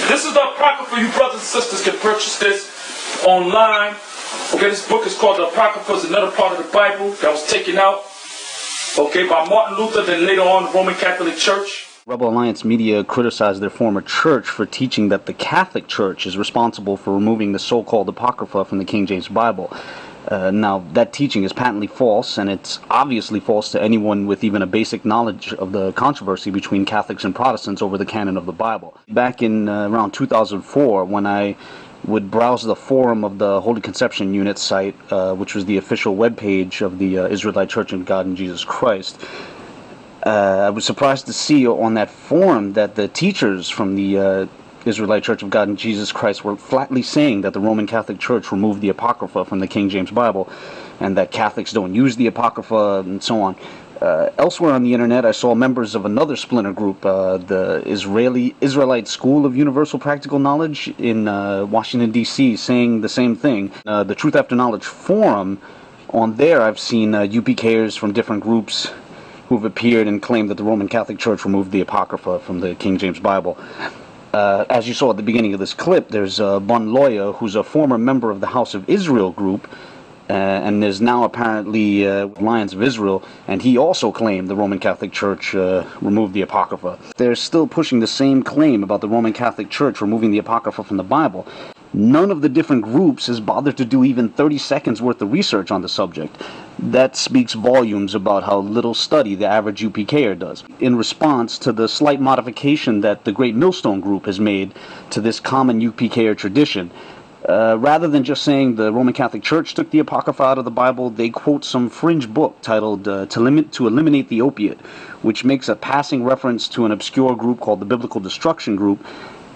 This is the Apocrypha. You brothers and sisters can purchase this online. Okay, this book is called the Apocrypha. It's another part of the Bible that was taken out, okay, by Martin Luther, then later on the Roman Catholic Church. Rebel Alliance media criticized their former church for teaching that the Catholic Church is responsible for removing the so-called Apocrypha from the King James Bible. Now, that teaching is patently false, and it's obviously false to anyone with even a basic knowledge of the controversy between Catholics and Protestants over the canon of the Bible. Back in around 2004, when I would browse the forum of the Holy Conception Unit site, which was the official webpage of the Israelite Church of God in Jesus Christ, I was surprised to see on that forum that the teachers from the Israelite Church of God in Jesus Christ were flatly saying that the Roman Catholic Church removed the Apocrypha from the King James Bible, and that Catholics don't use the Apocrypha, and so on. Elsewhere on the internet, I saw members of another splinter group, the Israelite School of Universal Practical Knowledge in Washington, D.C., saying the same thing. The Truth After Knowledge forum, on there I've seen UPKers from different groups who've appeared and claimed that the Roman Catholic Church removed the Apocrypha from the King James Bible. As you saw at the beginning of this clip, there's Bun Loya, who's a former member of the House of Israel group, and is now apparently Alliance of Israel, and he also claimed the Roman Catholic Church removed the Apocrypha. They're still pushing the same claim about the Roman Catholic Church removing the Apocrypha from the Bible. None of the different groups has bothered to do even 30 seconds worth of research on the subject. That speaks volumes about how little study the average UPKer does. In response to the slight modification that the Great Millstone Group has made to this common UPKer tradition, rather than just saying the Roman Catholic Church took the Apocrypha out of the Bible, they quote some fringe book titled To Eliminate the Opiate, which makes a passing reference to an obscure group called the Biblical Destruction Group.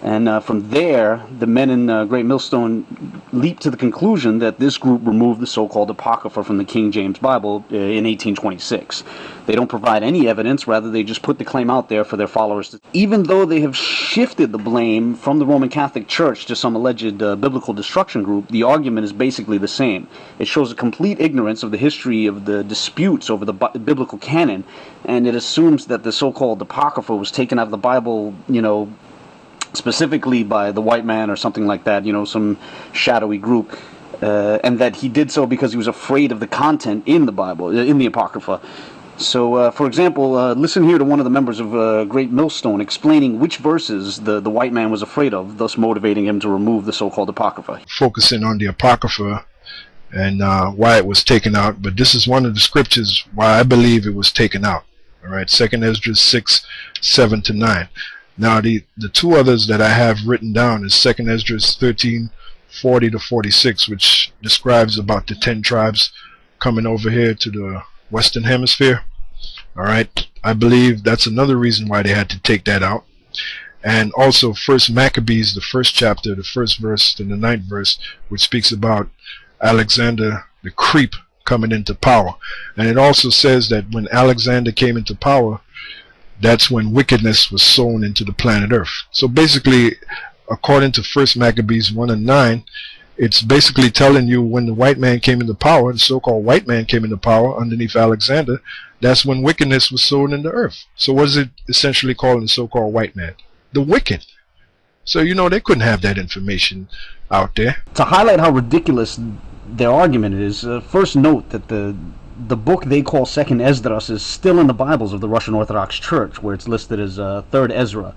And from there, the men in Great Millstone leaped to the conclusion that this group removed the so-called Apocrypha from the King James Bible in 1826. They don't provide any evidence, rather they just put the claim out there for their followers. Even though they have shifted the blame from the Roman Catholic Church to some alleged biblical destruction group, the argument is basically the same. It shows a complete ignorance of the history of the disputes over the biblical canon, and it assumes that the so-called Apocrypha was taken out of the Bible, specifically by the white man or something like that, some shadowy group, and that he did so because he was afraid of the content in the Bible, in the Apocrypha. So, for example, listen here to one of the members of Great Millstone explaining which verses the white man was afraid of, thus motivating him to remove the so-called Apocrypha. Focusing on the Apocrypha and why it was taken out, but this is one of the scriptures why I believe it was taken out. All right, 2nd Esdras 6, 7-9. Now, the two others that I have written down is 2nd Esdras 13, 40-46, which describes about the 10 tribes coming over here to the Western Hemisphere. All right, I believe that's another reason why they had to take that out. And also 1st Maccabees, the 1st chapter, the 1st verse and the 9th verse, which speaks about Alexander the Creep coming into power. And it also says that when Alexander came into power, that's when wickedness was sown into the planet Earth. So basically, according to 1st Maccabees 1 and 9, it's basically telling you when the white man came into power, the so-called white man came into power underneath Alexander, that's when wickedness was sown in the earth. So what is it essentially calling the so-called white man? The wicked. So, they couldn't have that information out there. To highlight how ridiculous their argument is, first note that the book they call 2nd Esdras is still in the Bibles of the Russian Orthodox Church, where it's listed as 3rd Ezra.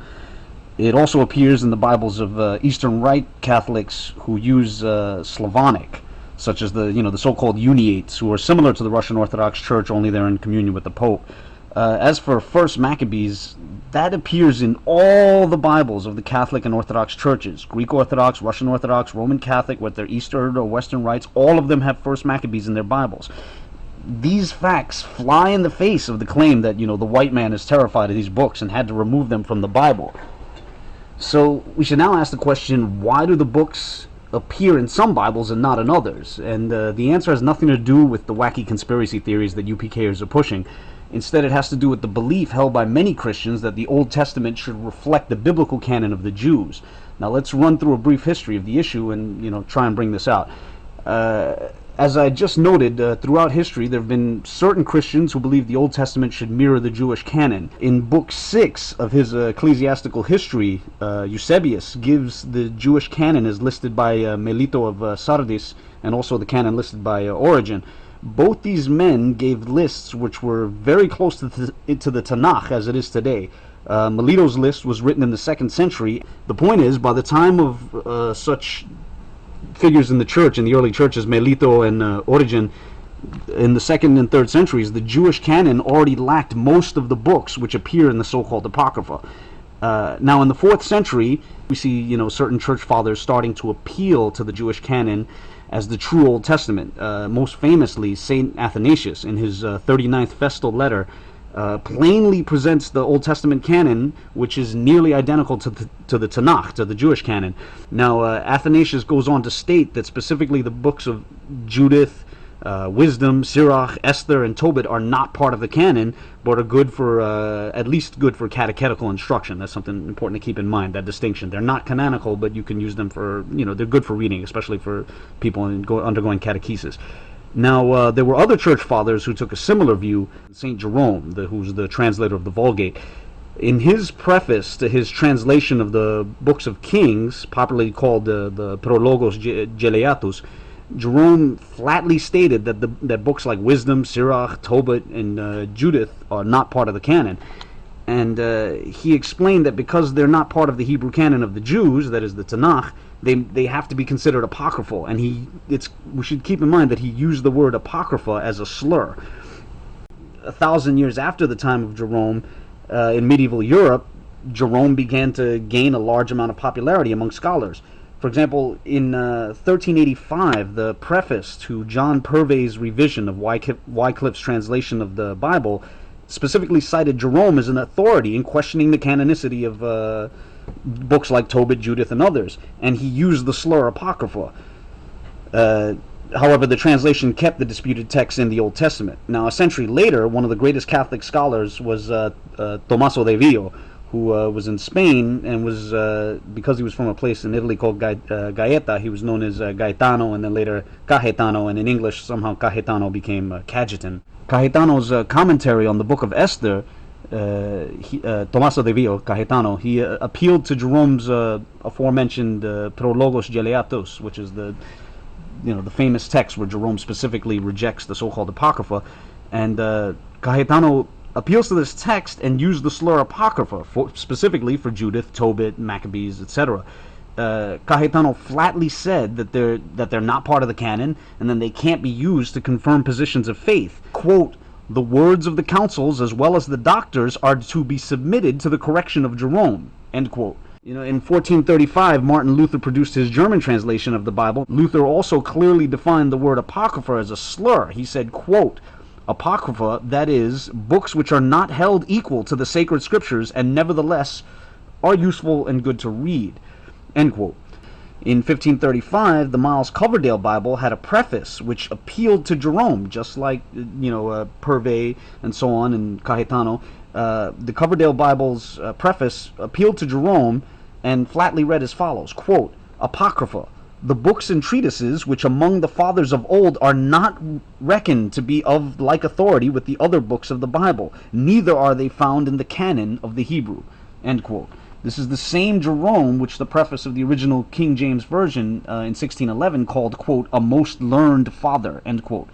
It also appears in the Bibles of Eastern Rite Catholics who use Slavonic, such as the so-called Uniates, who are similar to the Russian Orthodox Church, only they're in communion with the Pope. As for 1st Maccabees, that appears in all the Bibles of the Catholic and Orthodox churches. Greek Orthodox, Russian Orthodox, Roman Catholic, whether they're Eastern or Western Rites, all of them have 1st Maccabees in their Bibles. These facts fly in the face of the claim that, the white man is terrified of these books and had to remove them from the Bible. So we should now ask the question, why do the books appear in some Bibles and not in others? And the answer has nothing to do with the wacky conspiracy theories that UPKers are pushing. Instead, it has to do with the belief held by many Christians that the Old Testament should reflect the biblical canon of the Jews. Now let's run through a brief history of the issue and try and bring this out. as I just noted, throughout history there have been certain Christians who believe the Old Testament should mirror the Jewish canon. In Book 6 of his ecclesiastical history, Eusebius gives the Jewish canon as listed by Melito of Sardis, and also the canon listed by Origen. Both these men gave lists which were very close to the Tanakh as it is today. Melito's list was written in the 2nd century. The point is, by the time of such figures in the church, in the early churches, Melito and Origen, in the 2nd and 3rd centuries, the Jewish canon already lacked most of the books which appear in the so-called Apocrypha. Now, in the 4th century, we see, certain church fathers starting to appeal to the Jewish canon as the true Old Testament. Most famously, Saint Athanasius, in his 39th Festal letter, plainly presents the Old Testament canon, which is nearly identical to the Tanakh, to the Jewish canon. Now, Athanasius goes on to state that specifically the books of Judith, Wisdom, Sirach, Esther, and Tobit are not part of the canon, but are good for, at least good for catechetical instruction. That's something important to keep in mind, that distinction. They're not canonical, but you can use them for, they're good for reading, especially for people undergoing catechesis. Now, there were other church fathers who took a similar view. St. Jerome, who's the translator of the Vulgate, in his preface to his translation of the books of Kings, popularly called the Prologos Geleatus, Jerome flatly stated that books like Wisdom, Sirach, Tobit, and Judith are not part of the canon. And he explained that because they're not part of the Hebrew canon of the Jews, that is the Tanakh, they have to be considered apocryphal. And we should keep in mind that he used the word apocrypha as a slur. 1,000 years after the time of Jerome, in medieval Europe, Jerome began to gain a large amount of popularity among scholars. For example, in 1385, the preface to John Purvey's revision of Wycliffe's translation of the Bible specifically cited Jerome as an authority in questioning the canonicity of books like Tobit, Judith, and others, and he used the slur apocrypha. However, the translation kept the disputed text in the Old Testament. Now, a century later, one of the greatest Catholic scholars was Tommaso de Vio, who was in Spain, and was, because he was from a place in Italy called Gaeta, he was known as Gaetano, and then later Cajetano, and in English somehow Cajetano became Cajetan. Cajetano's commentary on the book of Esther, Tommaso de Vio, Cajetano, he appealed to Jerome's aforementioned Prologos Geleatus, which is the famous text where Jerome specifically rejects the so-called Apocrypha, and Cajetano appeals to this text and used the slur apocrypha specifically for Judith, Tobit, Maccabees, etc. Cajetano flatly said that they're not part of the canon, and then they can't be used to confirm positions of faith. Quote, "The words of the councils as well as the doctors are to be submitted to the correction of Jerome." End quote. In 1435, Martin Luther produced his German translation of the Bible. Luther also clearly defined the word apocrypha as a slur. He said, quote, "Apocrypha, that is, books which are not held equal to the sacred scriptures and nevertheless are useful and good to read." End quote. In 1535, the Miles Coverdale Bible had a preface which appealed to Jerome, just like Purvey and so on, and Cajetano. The Coverdale Bible's preface appealed to Jerome and flatly read as follows, quote, "Apocrypha, the books and treatises which among the fathers of old are not reckoned to be of like authority with the other books of the Bible, neither are they found in the canon of the Hebrew." End quote. This is the same Jerome which the preface of the original King James Version in 1611 called, quote, "a most learned father," end quote.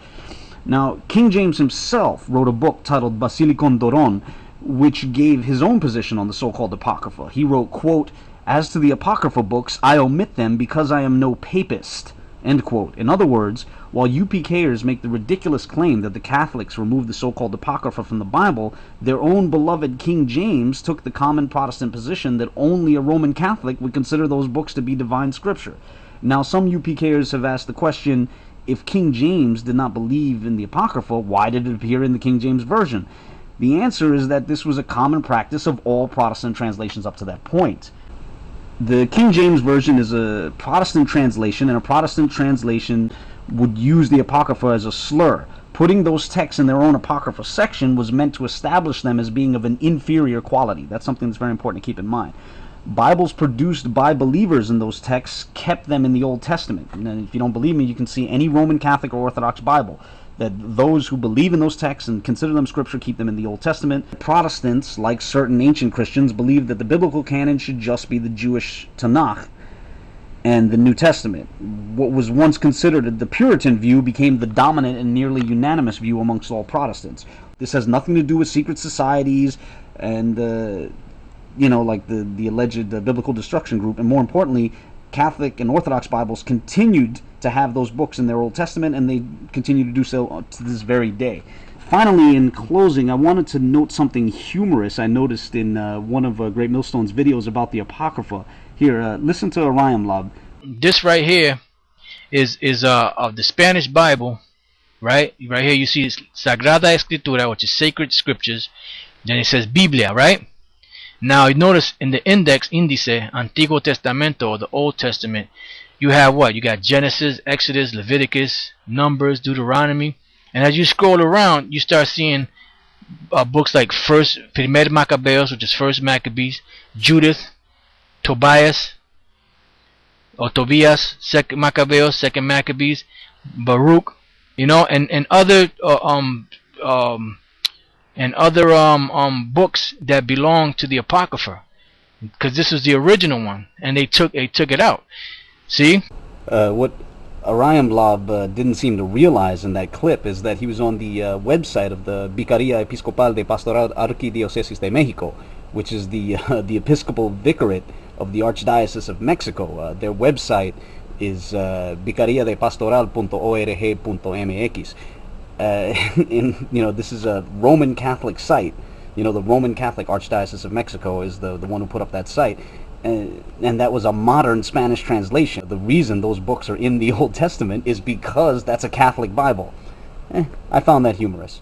Now, King James himself wrote a book titled Basilikon Doron, which gave his own position on the so-called Apocrypha. He wrote, quote, "As to the Apocrypha books, I omit them because I am no papist," end quote. In other words, while UPKers make the ridiculous claim that the Catholics removed the so-called Apocrypha from the Bible, their own beloved King James took the common Protestant position that only a Roman Catholic would consider those books to be divine scripture. Now, some UPKers have asked the question, if King James did not believe in the Apocrypha, why did it appear in the King James Version? The answer is that this was a common practice of all Protestant translations up to that point. The King James Version is a Protestant translation, and a Protestant translation would use the Apocrypha as a slur. Putting those texts in their own Apocrypha section was meant to establish them as being of an inferior quality. That's something that's very important to keep in mind. Bibles produced by believers in those texts kept them in the Old Testament. And if you don't believe me, you can see any Roman Catholic or Orthodox Bible, that those who believe in those texts and consider them scripture keep them in the Old Testament. Protestants, like certain ancient Christians, believe that the biblical canon should just be the Jewish Tanakh and the New Testament. What was once considered the Puritan view became the dominant and nearly unanimous view amongst all Protestants. This has nothing to do with secret societies and like the alleged biblical destruction group, and more importantly, Catholic and Orthodox Bibles continued to have those books in their Old Testament, and they continue to do so to this very day. Finally, in closing, I wanted to note something humorous I noticed in one of Great Millstone's videos about the Apocrypha. Here, listen to Orion Lob. This right here is of the Spanish Bible, right? Right here you see Sagrada Escritura, which is sacred scriptures. Then it says Biblia, right? Now you notice in the índice, Antiguo Testamento, or the Old Testament, you have what? You got Genesis, Exodus, Leviticus, Numbers, Deuteronomy. And as you scroll around, you start seeing books like Primer Maccabeos, which is First Maccabees, Judith, Tobias, or Tobias, Second Maccabeos, Second Maccabees, Baruch, and other books that belong to the Apocrypha, because this is the original one, and they took it out. See? What Orion Blob didn't seem to realize in that clip is that he was on the website of the Vicaría Episcopal de Pastoral Arquidiócesis de México, which is the Episcopal Vicariate of the Archdiocese of Mexico. Their website is vicariadepastoral.org.mx. This is a Roman Catholic site. The Roman Catholic Archdiocese of Mexico is the one who put up that site. And that was a modern Spanish translation. The reason those books are in the Old Testament is because that's a Catholic Bible. I found that humorous.